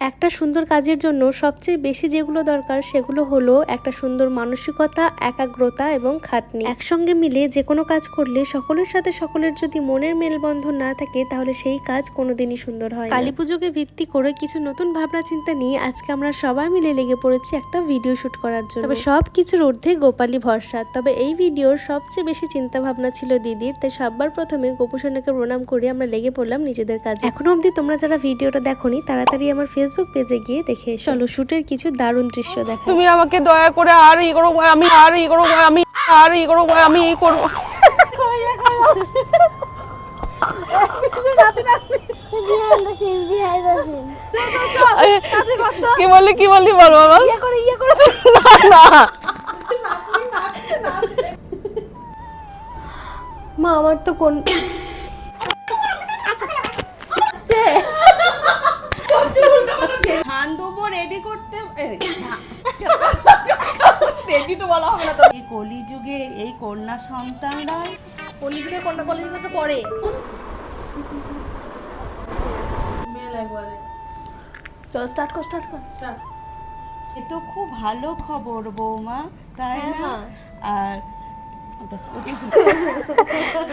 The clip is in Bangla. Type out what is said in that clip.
একটা সুন্দর কাজের জন্য সবচেয়ে বেশি যেগুলো দরকার সেগুলো হলো একটা সুন্দর মানসিকতা, একাগ্রতা এবং খাটনি। একসঙ্গে মিলে যে কোনো কাজ করলে সকলের সাথে সকলের যদি মনের মেলবন্ধন না থাকে তাহলে সেই কাজ কোনোদিনই সুন্দর হয় না। কালী পুজোকে ভিত্তি করে কিছু নতুন ভাবনা চিন্তা নিয়ে আজকে আমরা সবাই মিলে লেগে পড়েছি একটা ভিডিও শুট করার জন্য। তবে সব কিছুর ঊর্ধ্বে গোপালী ভরসা। তবে এই ভিডিওর সবচেয়ে বেশি চিন্তা ভাবনা ছিল দিদির, তাই সবার প্রথমে গোপুসোনাকে প্রণাম করে আমরা লেগে পড়লাম নিজেদের কাজে। এখনো অবধি তোমরা যারা ভিডিওটা দেখোনি তাড়াতাড়ি আমার ফেসবুক পেজে গিয়ে দেখে চলো শুটের কিছু দারুণ দৃশ্য দেখো। তুমি আমাকে দয়া করে আর ই করো, আমি এই করবো। কি বললি বল বাবা। না মা আমার তো কোন ধান দেবো রেডি করতে, রেডি তো বলা হবে না তো। এই কলিযুগে এই কন্যা সন্তানরা, কলিযুগে কোনটা কলিযুগে পড়ে মেল একবারে। চল স্টার্ট কর। এ তো খুব ভালো খবর বৌমা, তাই না? আর